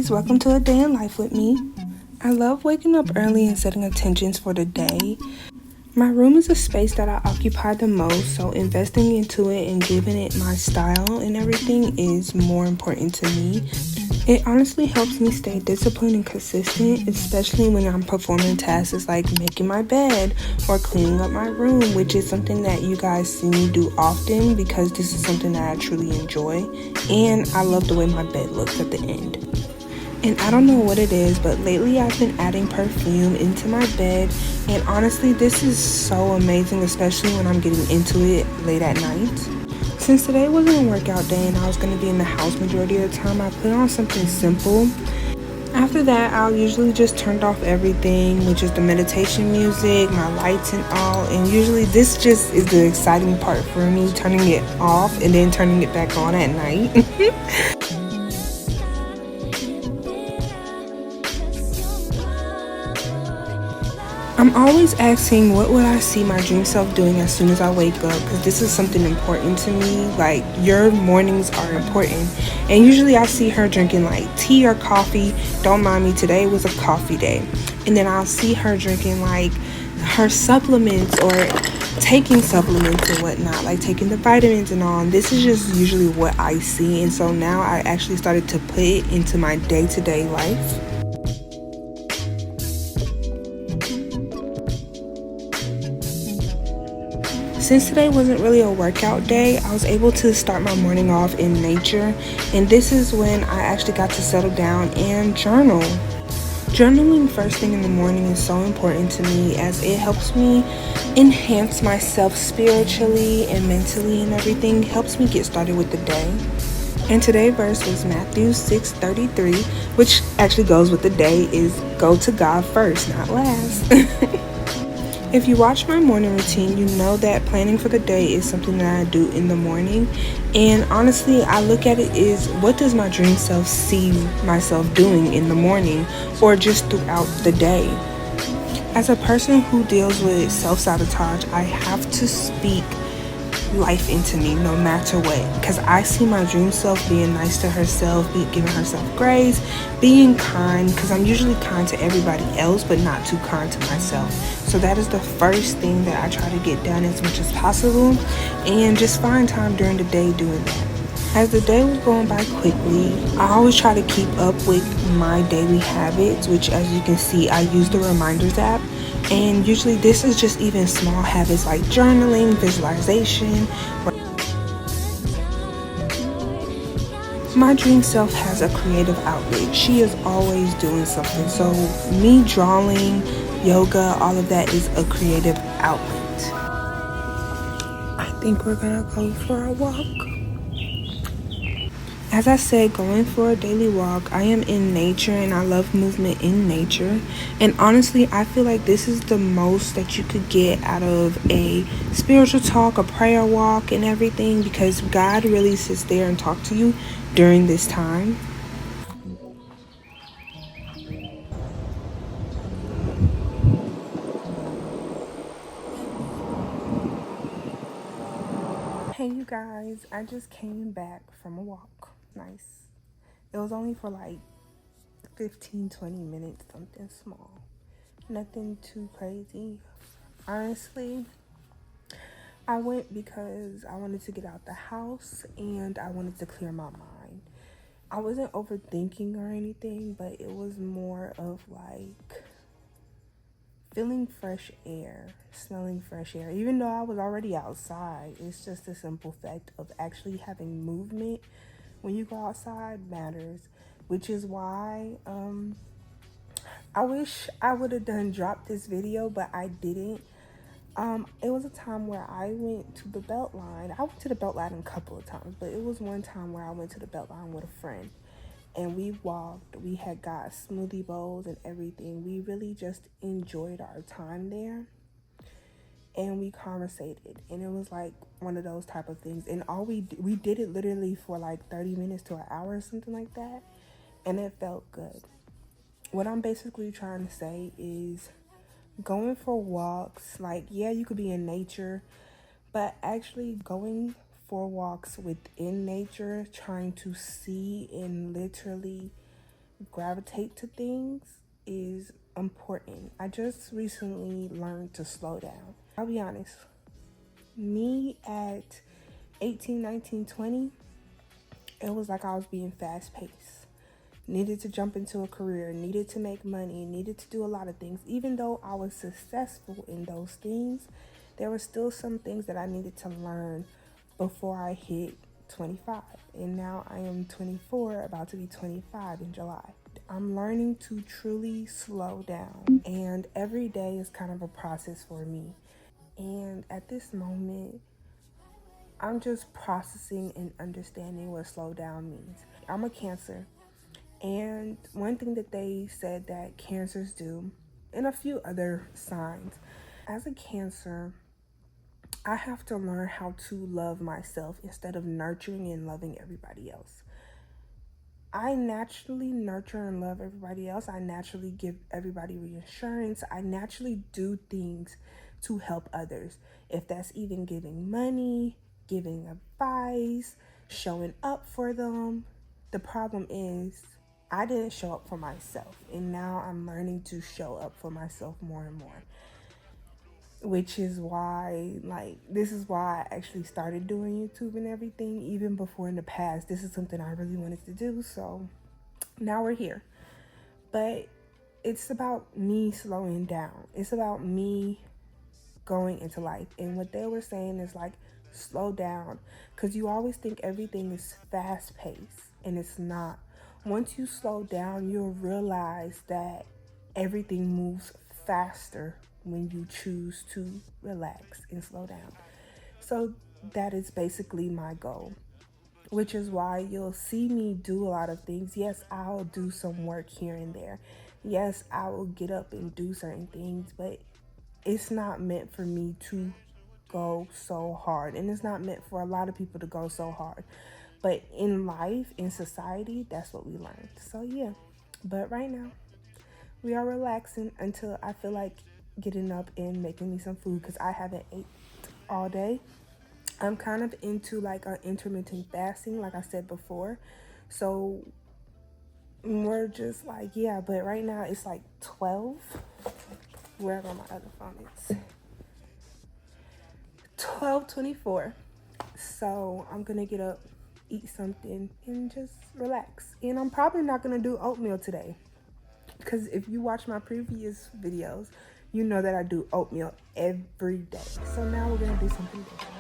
guys, welcome to A Day in Life with me. I love waking up early and setting intentions for the day. My room is a space that I occupy the most, so investing into it and giving it my style and everything is more important to me. It honestly helps me stay disciplined and consistent, especially when I'm performing tasks like making my bed or cleaning up my room, which is something that you guys see me do often because this is something that I truly enjoy, and I love the way my bed looks at the end. And I don't know what it is, but lately I've been adding perfume into my bed, and honestly this is so amazing, especially when I'm getting into it late at night. Since today wasn't a workout day and I was going to be in the house majority of the time, I put on something simple. After that, I'll usually just turn off everything, which is the meditation music, my lights and all, and usually this just is the exciting part for me, turning it off and then turning it back on at night. I'm always asking what would I see my dream self doing as soon as I wake up, because this is something important to me. Like, your mornings are important, and usually I see her drinking like tea or coffee. Don't mind me, today was a coffee day. And then I'll see her drinking like her supplements or taking supplements and whatnot, like taking the vitamins and all. And this is just usually what I see, and so now I actually started to put it into my day-to-day life. Since today wasn't really a workout day, I was able to start my morning off in nature, and this is when I actually got to settle down and journal. Journaling first thing in the morning is so important to me as it helps me enhance myself spiritually and mentally, and everything helps me get started with the day. And today's verse was Matthew 6:33, which actually goes with the day, is go to God first, not last. If you watch my morning routine, you know that planning for the day is something that I do in the morning. And honestly, I look at it as, what does my dream self see myself doing in the morning or just throughout the day? As a person who deals with self-sabotage, I have to speak life into me no matter what, because I see my dream self being nice to herself, giving herself grace, being kind, because I'm usually kind to everybody else but not too kind to myself. So that is the first thing that I try to get done as much as possible, and just find time during the day doing that. As the day was going by quickly, I always try to keep up with my daily habits, which, as you can see, I use the reminders app. And usually this is just even small habits like journaling, visualization. My dream self has a creative outlet. She is always doing something. So me drawing, yoga, all of that is a creative outlet. I think we're gonna go for a walk. As I said, going for a daily walk, I am in nature and I love movement in nature. And honestly, I feel like this is the most that you could get out of a spiritual talk, a prayer walk and everything, because God really sits there and talks to you during this time. Hey you guys, I just came back from a walk. Nice. It was only for like 15-20 minutes, something small. Nothing too crazy. Honestly, I went because I wanted to get out the house and I wanted to clear my mind. I wasn't overthinking or anything, but it was more of like feeling fresh air, smelling fresh air. Even though I was already outside, it's just the simple fact of actually having movement when you go outside matters, which is why I wish I would have dropped this video, but I didn't. It was a time where I went to the Beltline. I went to the Beltline a couple of times, but it was one time where I went to the Beltline with a friend, and we walked. We had got smoothie bowls and everything. We really just enjoyed our time there, and we conversated, and it was like one of those type of things. And we did it literally for like 30 minutes to an hour or something like that, and it felt good. What I'm basically trying to say is, going for walks, like, yeah, you could be in nature, but actually going for walks within nature, trying to see and literally gravitate to things is important. I just recently learned to slow down. I'll be honest, me at 18, 19, 20, it was like I was being fast paced. Needed to jump into a career, needed to make money, needed to do a lot of things. Even though I was successful in those things, there were still some things that I needed to learn before I hit 25. And now I am 24, about to be 25 in July. I'm learning to truly slow down, and every day is kind of a process for me. And at this moment, I'm just processing and understanding what slow down means. I'm a Cancer, and one thing that they said that Cancers do, and a few other signs, as a Cancer, I have to learn how to love myself instead of nurturing and loving everybody else. I naturally nurture and love everybody else. I naturally give everybody reassurance. I naturally do things to help others. If that's even giving money, giving advice, showing up for them. The problem is I didn't show up for myself, and now I'm learning to show up for myself more and more. Which is why, this is why I actually started doing YouTube and everything. Even before in the past, this is something I really wanted to do, so now we're here. But it's about me slowing down. It's about me going into life. And what they were saying is slow down, because you always think everything is fast paced, and it's not. Once you slow down, you'll realize that everything moves faster when you choose to relax and slow down. So that is basically my goal, which is why you'll see me do a lot of things. Yes, I'll do some work here and there. Yes, I will get up and do certain things, but it's not meant for me to go so hard, and it's not meant for a lot of people to go so hard. But in life, in society, that's what we learned. So yeah, but right now we are relaxing until I feel like getting up and making me some food, because I haven't ate all day. I'm kind of into an intermittent fasting, like I said before. So we're just yeah, but right now it's 12, wherever my other phone is, 12:24. So I'm gonna get up, eat something, and just relax. And I'm probably not gonna do oatmeal today, because if you watch my previous videos, you know that I do oatmeal every day. So now we're gonna do something different.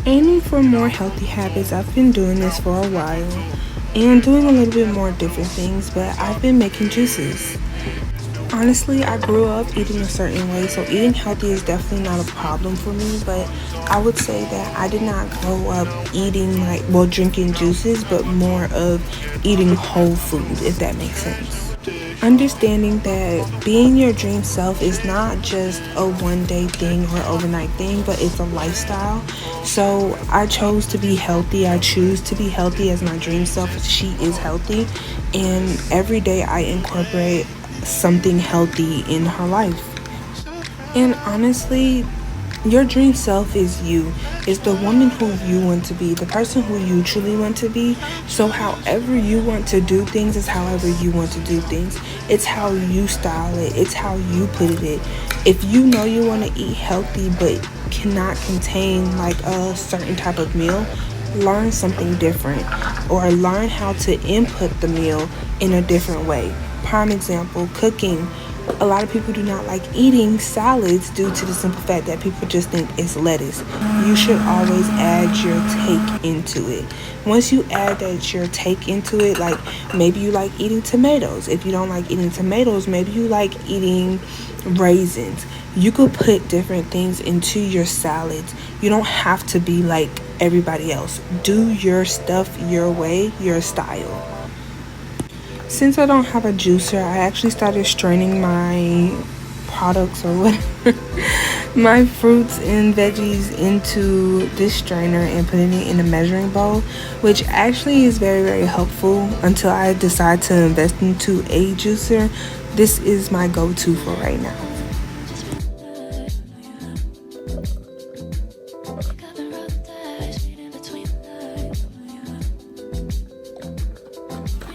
Aiming for more healthy habits. I've been doing this for a while and doing a little bit more different things, but I've been making juices. Honestly, I grew up eating a certain way, so eating healthy is definitely not a problem for me, but I would say that I did not grow up eating drinking juices, but more of eating whole food, if that makes sense. Understanding that being your dream self is not just a one-day thing or overnight thing, but it's a lifestyle. So I chose to be healthy. I choose to be healthy as my dream self. She is healthy, and every day I incorporate something healthy in her life. And honestly, your dream self is you. It's the woman who you want to be, the person who you truly want to be. So however you want to do things is however you want to do things. It's how you style it. It's how you put it. If you know you want to eat healthy but cannot contain a certain type of meal, learn something different, or learn how to input the meal in a different way. Prime example, cooking. A lot of people do not like eating salads due to the simple fact that people just think it's lettuce. You should always add your take into it. Once you add your take into it, maybe you like eating tomatoes. If you don't like eating tomatoes, maybe you like eating raisins. You could put different things into your salads. You don't have to be like everybody else. Do your stuff your way, your style. Since I don't have a juicer, I actually started straining my products or whatever my fruits and veggies into this strainer and putting it in a measuring bowl, which actually is very, very helpful until I decide to invest into a juicer. This is my go-to for right now.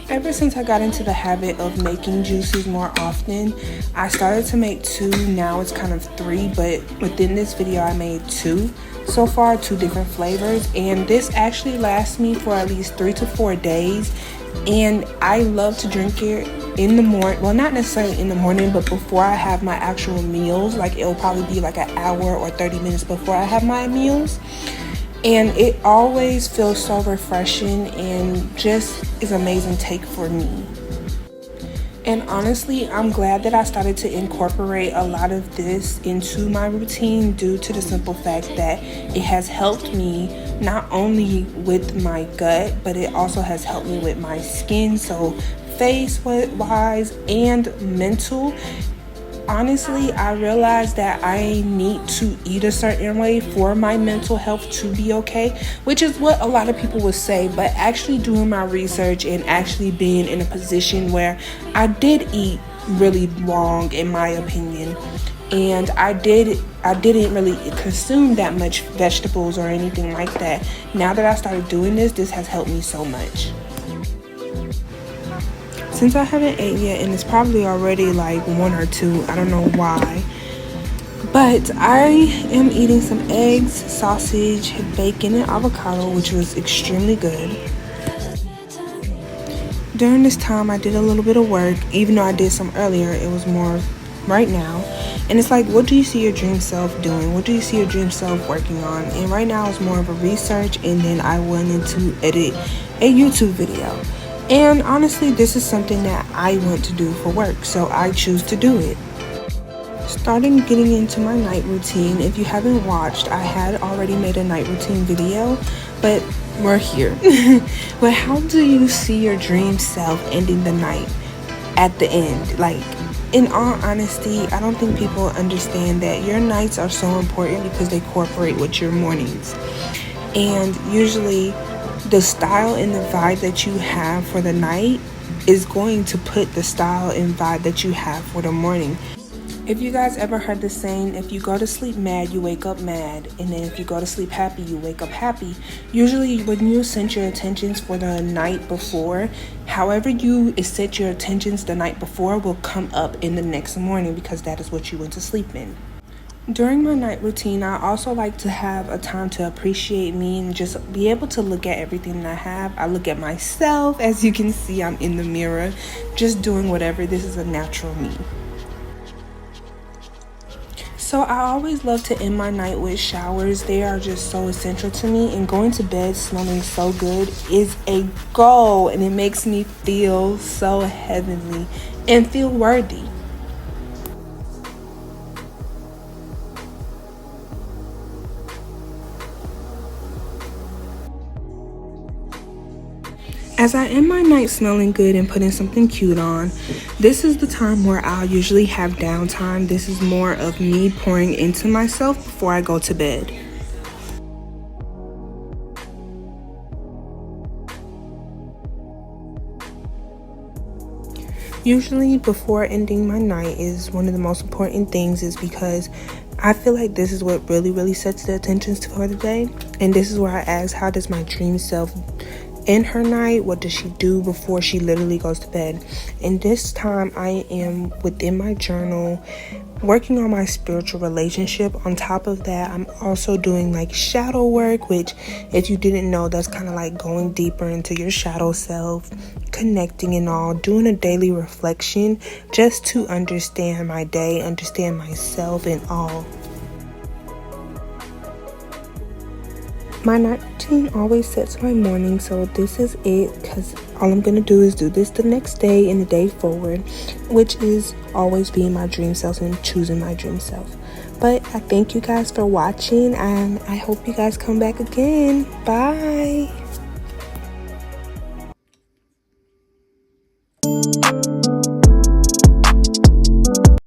Ever since I got into the habit of making juices more often, I started to make 2. Now it's kind of 3, but within this video I made 2 so far, 2 different flavors, and this actually lasts me for at least 3 to 4 days. And I love to drink it in the morning, well, not necessarily in the morning, but before I have my actual meals. Like, it'll probably be like an hour or 30 minutes before I have my meals. And it always feels so refreshing and just is an amazing take for me. And honestly, I'm glad that I started to incorporate a lot of this into my routine due to the simple fact that it has helped me not only with my gut, but it also has helped me with my skin, so face-wise and mental. Honestly, I realized that I need to eat a certain way for my mental health to be okay, which is what a lot of people would say, but actually doing my research and actually being in a position where I did eat really wrong, in my opinion, and I didn't really consume that much vegetables or anything like that. Now that I started doing this has helped me so much. Since I haven't ate yet, and it's probably already like 1 or 2, I don't know why, but I am eating some eggs, sausage, bacon, and avocado, which was extremely good. During this time, I did a little bit of work. Even though I did some earlier, it was more right now. And it's like, what do you see your dream self doing? What do you see your dream self working on? And right now, it's more of a research, and then I wanted to edit a YouTube video. And honestly, this is something that I want to do for work, so I choose to do it. Starting getting into my night routine, if you haven't watched, I had already made a night routine video, but we're here. But how do you see your dream self ending the night at the end? Like, in all honesty, I don't think people understand that your nights are so important because they cooperate with your mornings. And usually, the style and the vibe that you have for the night is going to put the style and vibe that you have for the morning. If you guys ever heard the saying, if you go to sleep mad, you wake up mad, and then if you go to sleep happy, you wake up happy. Usually when you set your intentions for the night before, however you set your intentions the night before will come up in the next morning, because that is what you went to sleep in. During my night routine, I also like to have a time to appreciate me and just be able to look at everything that I have. I look at myself. As you can see, I'm in the mirror, just doing whatever. This is a natural me. So I always love to end my night with showers. They are just so essential to me, and going to bed smelling so good is a goal, and it makes me feel so heavenly and feel worthy. As I end my night smelling good and putting something cute on, this is the time where I'll usually have downtime. This is more of me pouring into myself before I go to bed. Usually before ending my night is one of the most important things, is because I feel like this is what really sets the intentions for the day. And this is where I ask, how does my dream self end her night? What does she do before she literally goes to bed? And this time I am within my journal working on my spiritual relationship. On top of that, I'm also doing like shadow work, which, if you didn't know, that's kind of like going deeper into your shadow self, connecting and all, doing a daily reflection just to understand my day, understand myself and all. My night routine always sets my morning, so this is it, because all I'm going to do is do this the next day and the day forward, which is always being my dream self and choosing my dream self. But I thank you guys for watching, and I hope you guys come back again. Bye.